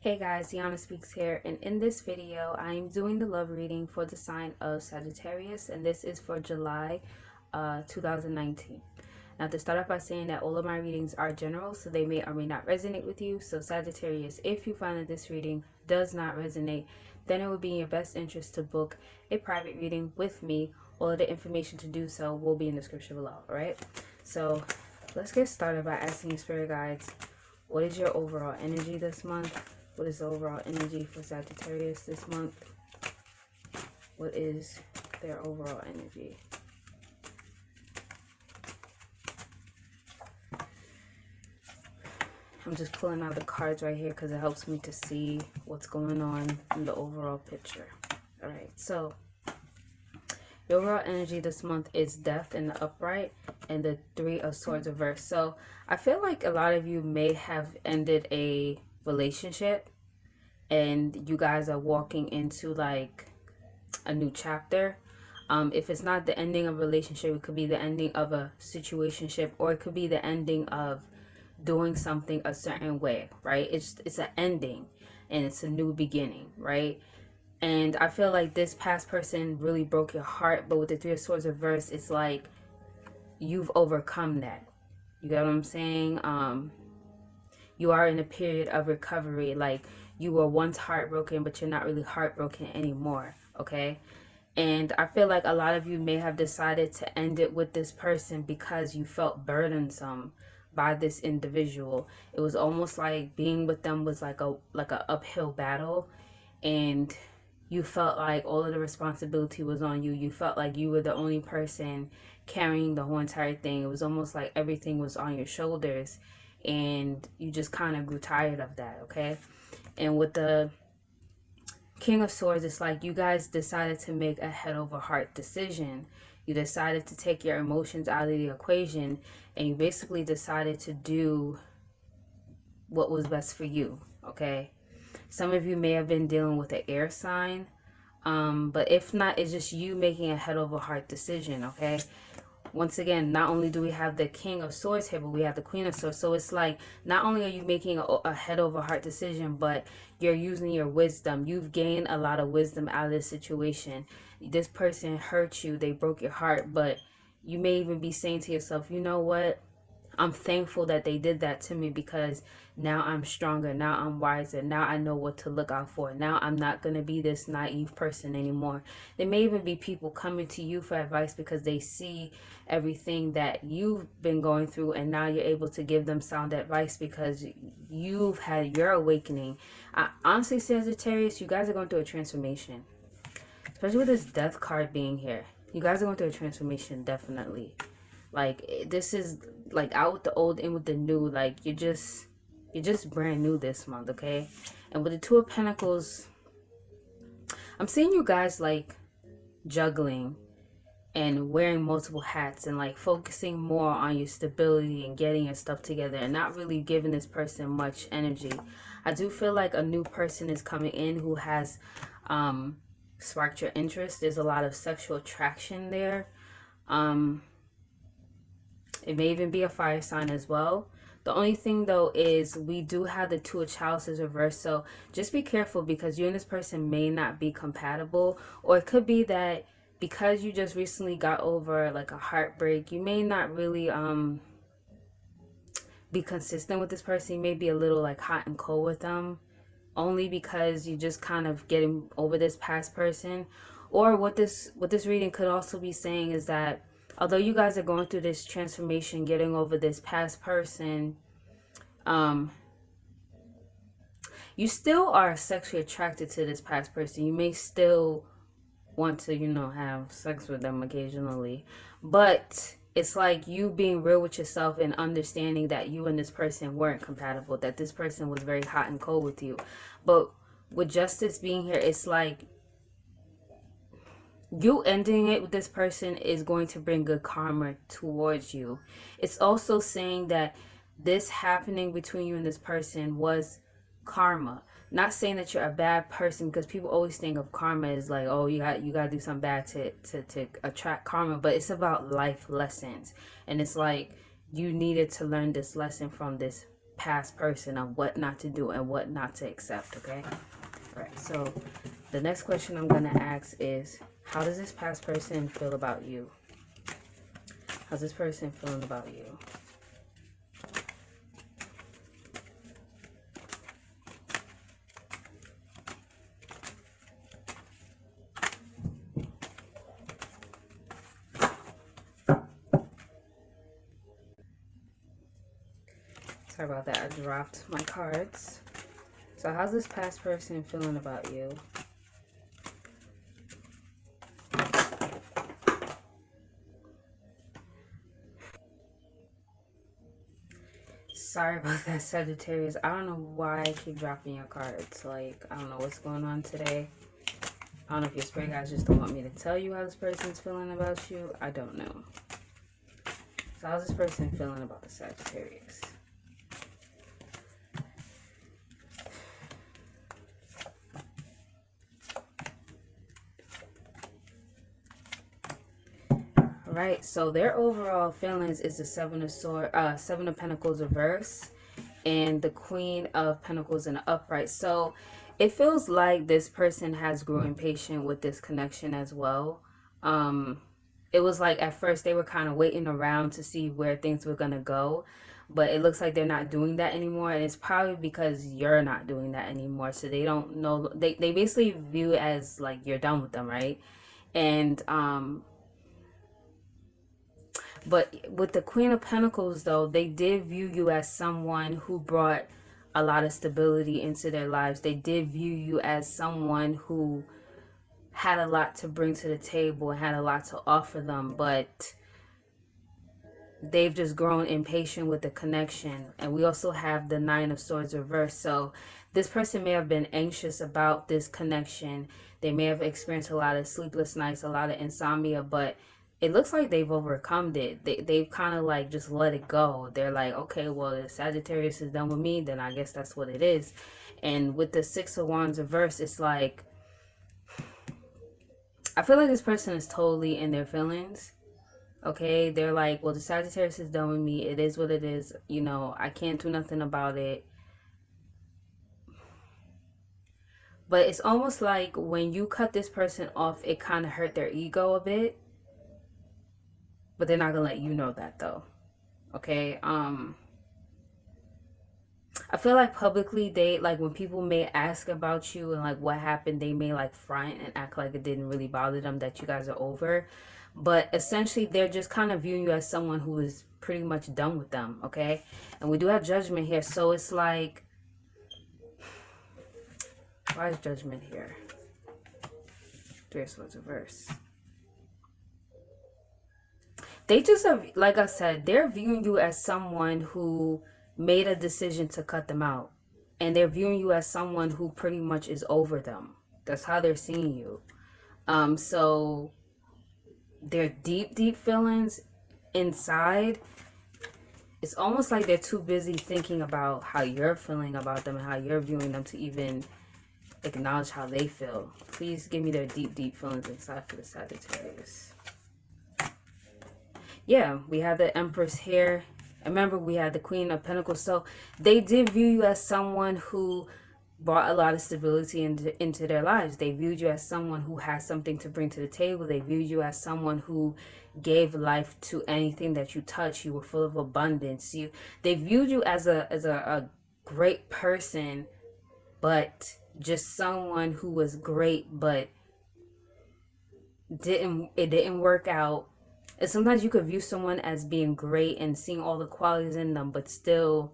Hey guys, Yana Speaks here, and in this video, I'm doing the love reading for the sign of Sagittarius, and this is for July 2019. Now, to start off by saying that all of my readings are general, so they may or may not resonate with you. So, Sagittarius, if you find that this reading does not resonate, then it would be in your best interest to book a private reading with me. All of the information to do so will be in the description below, alright? So, let's get started by asking your spirit guides, what is your overall energy this month? What is the overall energy for Sagittarius this month? What is their overall energy? I'm just pulling out the cards right here because it helps me to see what's going on in the overall picture. Alright, so the overall energy this month is Death in the upright and the Three of Swords reversed. So I feel like a lot of you may have ended a relationship and you guys are walking into like a new chapter. If it's not the ending of a relationship, it could be the ending of a situationship, or it could be the ending of doing something a certain way, right? It's an ending and it's a new beginning, right? And I feel like this past person really broke your heart, but with the Three of Swords reversed, it's like you've overcome that. You get what I'm saying? You are in a period of recovery. Like, you were once heartbroken, but you're not really heartbroken anymore, okay? And I feel like a lot of you may have decided to end it with this person because you felt burdensome by this individual. It was almost like being with them was like a uphill battle, and you felt like all of the responsibility was on you. You felt like you were the only person carrying the whole entire thing. It was almost like everything was on your shoulders, and you just kind of grew tired of that, okay? And with the King of Swords, it's like you guys decided to make a head over heart decision. You decided to take your emotions out of the equation, and you basically decided to do what was best for you, okay? Some of you may have been dealing with an air sign, but if not, it's just you making a head over heart decision, okay? Once again, not only do we have the King of Swords here, but we have the Queen of Swords. So it's like, not only are you making a head over heart decision, but you're using your wisdom. You've gained a lot of wisdom out of this situation. This person hurt you, they broke your heart, but you may even be saying to yourself, you know what? I'm thankful that they did that to me, because now I'm stronger. Now I'm wiser. Now I know what to look out for. Now I'm not going to be this naive person anymore. There may even be people coming to you for advice because they see everything that you've been going through, and now you're able to give them sound advice because you've had your awakening. Honestly, Sagittarius, you guys are going through a transformation, especially with this Death card being here. You guys are going through a transformation, definitely. Like, this is like out with the old, in with the new. Like, you're just brand new this month, okay? And with the Two of Pentacles, I'm seeing you guys like juggling and wearing multiple hats, and like focusing more on your stability and getting your stuff together, and not really giving this person much energy. I do feel like a new person is coming in who has sparked your interest. There's a lot of sexual attraction there. It may even be a fire sign as well. The only thing though is we do have the Two of Chalices reversed, so just be careful, because you and this person may not be compatible. Or it could be that because you just recently got over like a heartbreak, you may not really be consistent with this person. You may be a little like hot and cold with them, only because you just kind of getting over this past person. Or what this reading could also be saying is that although you guys are going through this transformation, getting over this past person, you still are sexually attracted to this past person. You may still want to, have sex with them occasionally, but it's like you being real with yourself and understanding that you and this person weren't compatible, that this person was very hot and cold with you. But with Justice being here, it's like you ending it with this person is going to bring good karma towards you. It's also saying that this happening between you and this person was karma. Not saying that you're a bad person, because people always think of karma as like, oh, you got to do something bad to attract karma, but it's about life lessons. And it's like you needed to learn this lesson from this past person on what not to do and what not to accept, okay? All right, so the next question I'm going to ask is, how does this past person feel about you? How's this person feeling about you? Sorry about that, I dropped my cards. So how's this past person feeling about you? Sorry about that, Sagittarius. I don't know why I keep dropping your cards. Like, I don't know what's going on today. I don't know if your spirit guys just don't want me to tell you how this person's feeling about you. I don't know. So how's this person feeling about the Sagittarius? Right, so their overall feelings is the Seven of Pentacles reverse and the Queen of Pentacles in the upright. So it feels like this person has grown impatient with this connection as well. It was like at first they were kind of waiting around to see where things were gonna go, but it looks like they're not doing that anymore, and it's probably because you're not doing that anymore. So they don't know, they basically view it as like you're done with them, right? And but with the Queen of Pentacles, though, they did view you as someone who brought a lot of stability into their lives. They did view you as someone who had a lot to bring to the table and had a lot to offer them. But they've just grown impatient with the connection. And we also have the Nine of Swords reversed. So this person may have been anxious about this connection. They may have experienced a lot of sleepless nights, a lot of insomnia, but it looks like they've overcome it. They've kind of like just let it go. They're like, okay, well, if Sagittarius is done with me, then I guess that's what it is. And with the Six of Wands reverse, it's like, I feel like this person is totally in their feelings. Okay, they're like, well, the Sagittarius is done with me. It is what it is. You know, I can't do nothing about it. But it's almost like when you cut this person off, it kind of hurt their ego a bit. But they're not gonna let you know that though. Okay. I feel like publicly they like when people may ask about you and like what happened, they may like front and act like it didn't really bother them, that you guys are over. But essentially they're just kind of viewing you as someone who is pretty much done with them. Okay. And we do have Judgment here, so it's like, why is Judgment here? Three of Swords reverse. They just have, like I said, they're viewing you as someone who made a decision to cut them out. And they're viewing you as someone who pretty much is over them. That's how they're seeing you. So their deep, deep feelings inside, it's almost like they're too busy thinking about how you're feeling about them and how you're viewing them to even acknowledge how they feel. Please give me their deep, deep feelings inside for the Sagittarius. Yeah, we have the Empress here. Remember, we had the Queen of Pentacles. So they did view you as someone who brought a lot of stability into their lives. They viewed you as someone who has something to bring to the table. They viewed you as someone who gave life to anything that you touch. You were full of abundance. They viewed you as a great person, but just someone who was great, but it didn't work out. And sometimes you could view someone as being great and seeing all the qualities in them, but still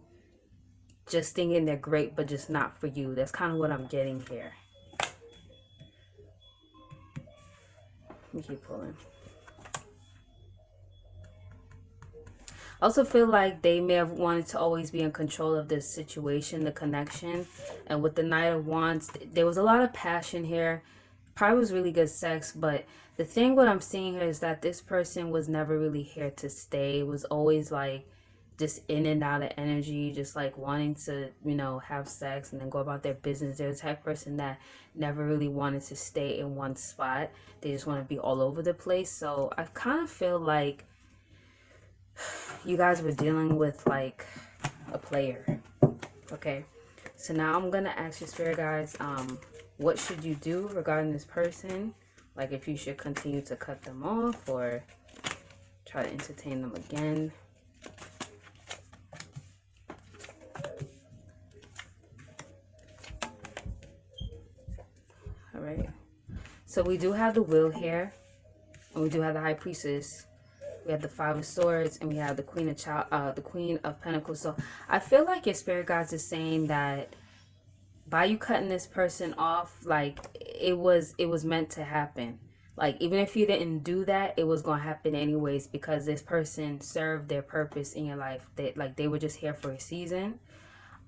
just thinking they're great, but just not for you. That's kind of what I'm getting here. Let me keep pulling. I also feel like they may have wanted to always be in control of this situation, the connection. And with the Knight of Wands, there was a lot of passion here. Probably was really good sex, but the thing what I'm seeing here is that this person was never really here to stay. It was always like just in and out of energy, just like wanting to, you know, have sex and then go about their business. They're the type of person that never really wanted to stay in one spot. They just want to be all over the place. So I kind of feel like you guys were dealing with like a player. Okay, so now I'm gonna ask you, spirit guides, what should you do regarding this person? Like if you should continue to cut them off or try to entertain them again. All right, so we do have the Wheel here, and we do have the High Priestess. We have the Five of Swords, and we have the the Queen of Pentacles. So I feel like your spirit guides is saying that by you cutting this person off, like it was meant to happen. Like even if you didn't do that, it was gonna happen anyways, because this person served their purpose in your life. They were just here for a season.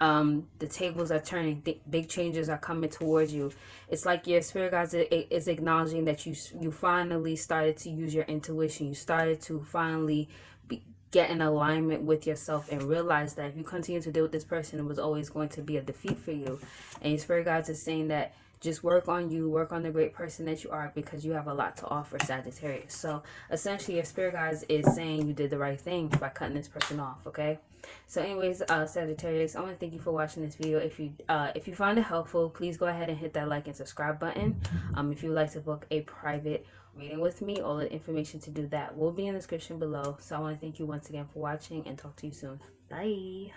The tables are turning. Big changes are coming towards you. It's like your spirit guides is acknowledging that you finally started to use your intuition. You started to finally get in alignment with yourself and realize that if you continue to deal with this person, it was always going to be a defeat for you. And your spirit guides is saying that just work on you, work on the great person that you are, because you have a lot to offer, Sagittarius. So essentially your spirit guides is saying you did the right thing by cutting this person off. Okay, so anyways, Sagittarius, I want to thank you for watching this video. If you found it helpful, please go ahead and hit that like and subscribe button. If you would like to book a private reading with me, all the information to do that will be in the description below. So I want to thank you once again for watching and talk to you soon. Bye.